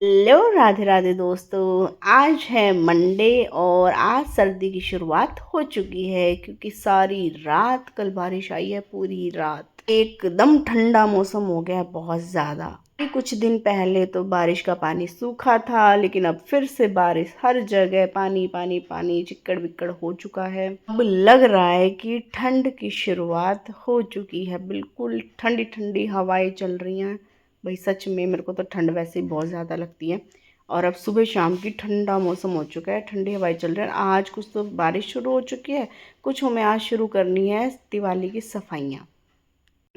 Hello, Radhe Radhe दोस्तों। आज है मंडे और आज सर्दी की शुरुआत हो चुकी है क्योंकि सारी रात कल बारिश आई है। पूरी रात एकदम ठंडा मौसम हो गया है, बहुत ज़्यादा। कुछ दिन पहले तो बारिश का पानी सूखा था, लेकिन अब फिर से बारिश, हर जगह पानी पानी पानी, चिक्कड़ बिक्कड़ हो चुका है। अब लग रहा है कि ठंड की शुरुआत हो चुकी है। बिल्कुल ठंडी ठंडी हवाएं चल रही हैं। भाई सच में मेरे को तो ठंड वैसे ही बहुत ज़्यादा लगती है। और अब सुबह शाम की ठंडा मौसम हो चुका है, ठंडी हवाएं चल रही है। आज कुछ तो बारिश शुरू हो चुकी है, कुछ हमें आज शुरू करनी है दिवाली की सफाइयाँ।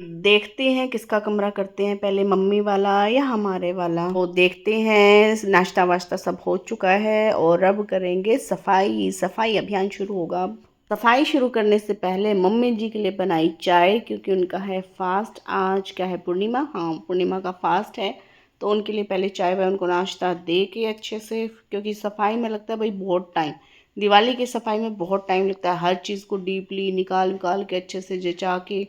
देखते हैं किसका कमरा करते हैं पहले, मम्मी वाला या हमारे वाला। वो देखते हैं। नाश्ता वाश्ता सब हो चुका है और अब करेंगे सफाई। सफाई अभियान शुरू होगा अब। सफाई शुरू करने से पहले मम्मी जी के लिए बनाई चाय, क्योंकि उनका है फास्ट। आज क्या है, पूर्णिमा। हाँ, पूर्णिमा का फास्ट है, तो उनके लिए पहले चाय वाय, उनको नाश्ता दे के अच्छे से, क्योंकि सफाई में लगता है भाई बहुत टाइम। दिवाली की सफाई में बहुत टाइम लगता है, हर चीज़ को डीपली निकाल निकाल के अच्छे से जचा के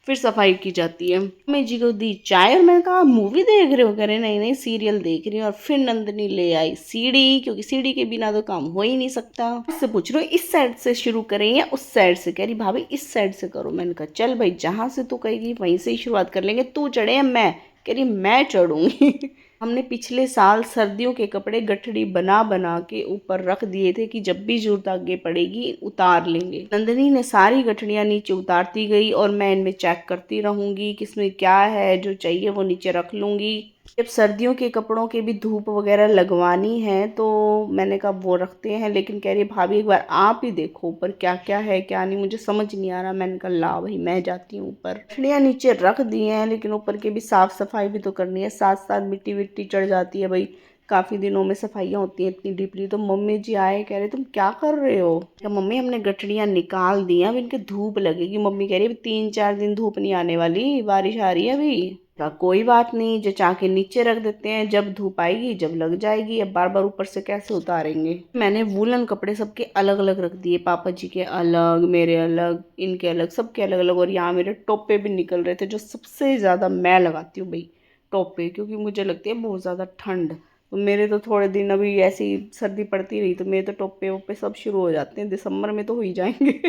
फिर सफाई की जाती है। मम्मी जी को दी चाय और मैंने कहा मूवी देख रहे हो? कह रहे नहीं नहीं, सीरियल देख रही हूँ। और फिर नंदनी ले आई सीढ़ी, क्योंकि सीढ़ी के बिना तो काम हो ही नहीं सकता। इससे पूछ रही हूँ इस साइड से शुरू करें या उस साइड से? कह रही भाभी इस साइड से करो। मैंने कहा चल भाई, जहां से तू कहेगी वहीं से ही शुरुआत कर लेंगे। तू चढ़े या मैं? कह रही मैं चढ़ूंगी। हमने पिछले साल सर्दियों के कपड़े गठड़ी बना बना के ऊपर रख दिए थे कि जब भी जरूरत आगे पड़ेगी उतार लेंगे। नंदनी ने सारी गठड़ियां नीचे उतारती गई और मैं इनमें चेक करती रहूंगी किसमें क्या है, जो चाहिए वो नीचे रख लूंगी। जब सर्दियों के कपड़ों के भी धूप वगैरह लगवानी है तो मैंने कहा वो रखते हैं, लेकिन कह रही भाभी एक बार आप ही देखो ऊपर क्या क्या है क्या नहीं, मुझे समझ नहीं आ रहा। मैंने कहा ला भाई, मैं जाती हूँ ऊपर। मछलियाँ नीचे रख दी हैं, लेकिन ऊपर के भी साफ सफाई भी तो करनी है, साथ साथ मिट्टी विट्टी चढ़ जाती है भाई। काफी दिनों में सफाइयाँ होती हैं इतनी डीपली। तो मम्मी जी आए, कह रहे तुम क्या कर रहे हो? क्या मम्मी, हमने गठड़ियाँ निकाल दी हैं, अब इनके धूप लगेगी। मम्मी कह रही है 3-4 दिन धूप नहीं आने वाली, बारिश आ रही है अभी। कहा कोई बात नहीं, जचा के नीचे रख देते हैं, जब धूप आएगी जब लग जाएगी। अब बार बार ऊपर से कैसे उतारेंगे। मैंने वूलन कपड़े सबके अलग अलग रख दिए, पापा जी के अलग, मेरे अलग, इनके अलग, सबके अलग अलग। और यहाँ मेरे टोपे भी निकल रहे थे, जो सबसे ज़्यादा मैं लगाती हूँ भाई, टोपे, क्योंकि मुझे लगती है बहुत ज़्यादा ठंड। तो मेरे तो थोड़े दिन अभी ऐसी सर्दी पड़ती रही तो मेरे तो टोपे वोपे सब शुरू हो जाते हैं, दिसंबर में तो हो ही जाएंगे।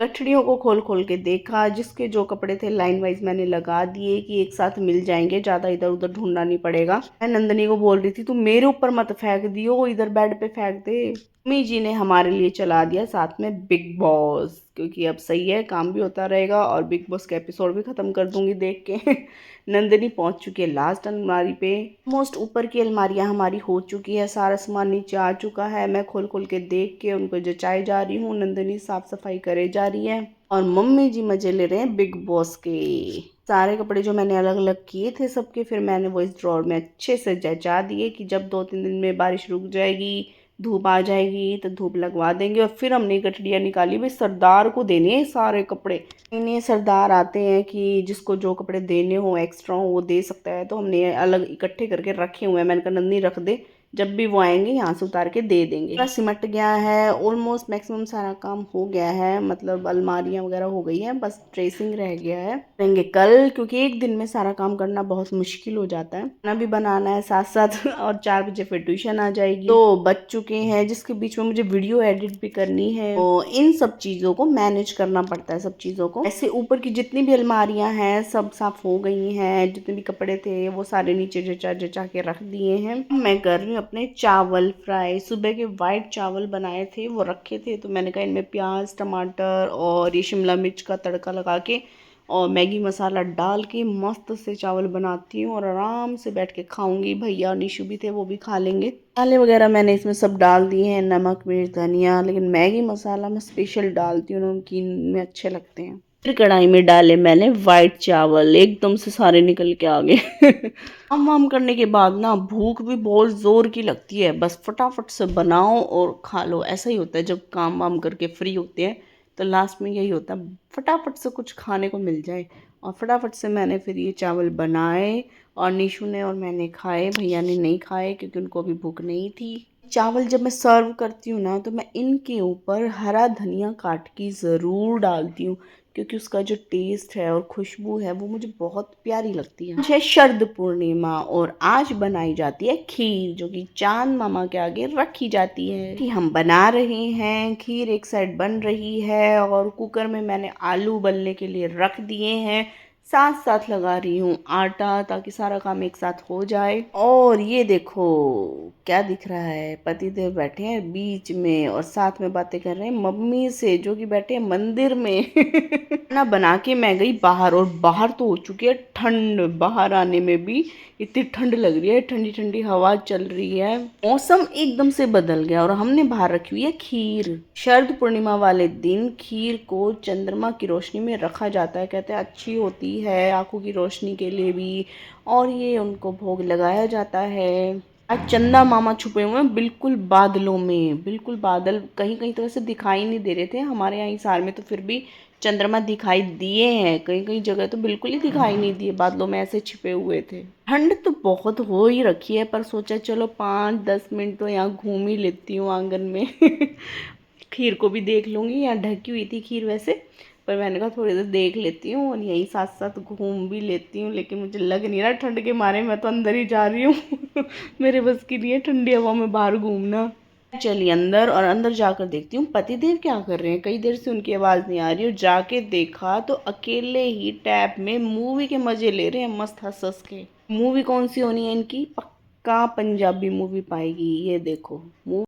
गठड़ियों को खोल खोल के देखा, जिसके जो कपड़े थे लाइन वाइज मैंने लगा दिए कि एक साथ मिल जाएंगे, ज्यादा इधर उधर ढूंढना नहीं पड़ेगा। मैं नंदनी को बोल रही थी तू मेरे ऊपर मत फेंक दियो, इधर बेड पे फेंक दे। मम्मी जी ने हमारे लिए चला दिया साथ में बिग बॉस, क्योंकि अब सही है, काम भी होता रहेगा और बिग बॉस के एपिसोड भी खत्म कर दूंगी देख के। नंदनी पहुंच चुकी है लास्ट अलमारी पे। मोस्ट ऊपर की अलमारियां हमारी हो चुकी है, सारा सामान नीचे आ चुका है। मैं खोल खोल के देख के उनको जचाई जा रही हूँ, नंदनी साफ सफाई करे जा रही है और मम्मी जी मजे ले रहे हैं बिग बॉस के। सारे कपड़े जो मैंने अलग अलग किए थे सबके, फिर मैंने वो इस ड्रॉर में अच्छे से जचा दिए कि जब 2-3 दिन में बारिश रुक जाएगी, धूप आ जाएगी तो धूप लगवा देंगे। और फिर हमने गठड़ियाँ निकाली, भाई सरदार को देने हैं सारे कपड़े। इन्हें सरदार आते हैं कि जिसको जो कपड़े देने हो एक्स्ट्रा हो वो दे सकता है, तो हमने अलग इकट्ठे करके रखे हुए हैं। मैंने कहा नंदनी रख दे, जब भी वो आएंगे यहाँ से उतार के दे देंगे। पूरा सिमट गया है, ऑलमोस्ट मैक्सिमम सारा काम हो गया है, मतलब अलमारियाँ वगैरह हो गई हैं, बस ड्रेसिंग रह गया है। करेंगे कल, क्योंकि एक दिन में सारा काम करना बहुत मुश्किल हो जाता है। खाना भी बनाना है साथ साथ और 4 बजे फिर ट्यूशन आ जाएगी, तो बच चुके हैं, जिसके बीच में मुझे वीडियो एडिट भी करनी है। तो इन सब चीज़ों को मैनेज करना पड़ता है, सब चीज़ों को। ऐसे ऊपर की जितनी भी अलमारियां हैं सब साफ हो गई हैं, जितने भी कपड़े थे वो सारे नीचे जचा जचा के रख दिए हैं। मैं कर रही हूँ अपने चावल फ्राई। सुबह के वाइट चावल बनाए थे, वो रखे थे, तो मैंने कहा इनमें प्याज टमाटर और ये शिमला मिर्च का तड़का लगा के और मैगी मसाला डाल के मस्त से चावल बनाती हूँ और आराम से बैठ के खाऊंगी। भैया और निशु भी थे, वो भी खा लेंगे। मसाले वगैरह मैंने इसमें सब डाल दिए हैं, नमक मिर्च धनिया, लेकिन मैगी मसाला मैं स्पेशल डालती हूँ, नमकीन में अच्छे लगते हैं। फिर कढ़ाई में डाले मैंने वाइट चावल, एकदम से सारे निकल के आ गए। काम वाम करने के बाद ना भूख भी बहुत जोर की लगती है, बस फटाफट से बनाओ और खा लो। ऐसा ही होता है जब काम वाम करके फ्री होते हैं, तो लास्ट में यही होता है फटाफट से कुछ खाने को मिल जाए। और फटाफट से मैंने फिर ये चावल बनाए और निशु ने और मैंने खाए, भैया ने नहीं खाए क्योंकि उनको अभी भूख नहीं थी। चावल जब मैं सर्व करती हूँ ना, तो मैं इनके ऊपर हरा धनिया काट के ज़रूर डालती हूँ, क्योंकि उसका जो टेस्ट है और खुशबू है वो मुझे बहुत प्यारी लगती है। आज है शरद पूर्णिमा और आज बनाई जाती है खीर, जो कि चांद मामा के आगे रखी जाती है कि हम बना रहे हैं। खीर एक साइड बन रही है और कुकर में मैंने आलू उबलने के लिए रख दिए हैं। साथ साथ लगा रही हूँ आटा, ताकि सारा काम एक साथ हो जाए। और ये देखो क्या दिख रहा है, पतिदेव बैठे हैं बीच में और साथ में बातें कर रहे हैं मम्मी से, जो कि बैठे हैं मंदिर में। खाना बना के मैं गई बाहर, और बाहर तो हो चुकी है ठंड। बाहर आने में भी इतनी ठंड लग रही है, ठंडी ठंडी हवा चल रही है, मौसम एकदम से बदल गया। और हमने बाहर रखी हुई है खीर। शरद पूर्णिमा वाले दिन खीर को चंद्रमा की रोशनी में रखा जाता है, कहते हैं अच्छी होती है आंखों की रोशनी के लिए भी, और ये उनको भोग लगाया जाता है। आज चंदा मामा छुपे हुए हैं बिल्कुल बादलों में, बिल्कुल बादल कहीं कहीं तो वैसे दिखाई नहीं दे रहे थे। हमारे यहाँ हिसार में तो फिर भी चंद्रमा दिखाई दिए हैं, कहीं कहीं जगह तो बिल्कुल ही दिखाई नहीं दिए, बादलों में ऐसे छिपे हुए थे। ठंड तो बहुत हो ही रखी है, पर सोचा चलो 5-10 मिनट तो यहाँ घूम ही लेती हूँ आंगन में। खीर को भी देख लूँगी, यहाँ ढकी हुई थी खीर वैसे, पर मैंने कहा थोड़ी देर देख लेती हूँ और यहीं साथ साथ घूम भी लेती हूँ। लेकिन मुझे लग नहीं रहा ठंड के मारे, मैं तो अंदर ही जा रही हूँ। मेरे बस की नहीं है ठंडी हवा में बाहर घूमना। चलिए अंदर, और अंदर जाकर देखती हूँ पतिदेव क्या कर रहे हैं। कई देर से उनकी आवाज़ नहीं आ रही, और जाके देखा तो अकेले ही टैब में मूवी के मज़े ले रहे हैं मस्त हंस हंस के। मूवी कौन सी होनी है इनकी, पक्का पंजाबी मूवी पाएगी। ये देखो मूवी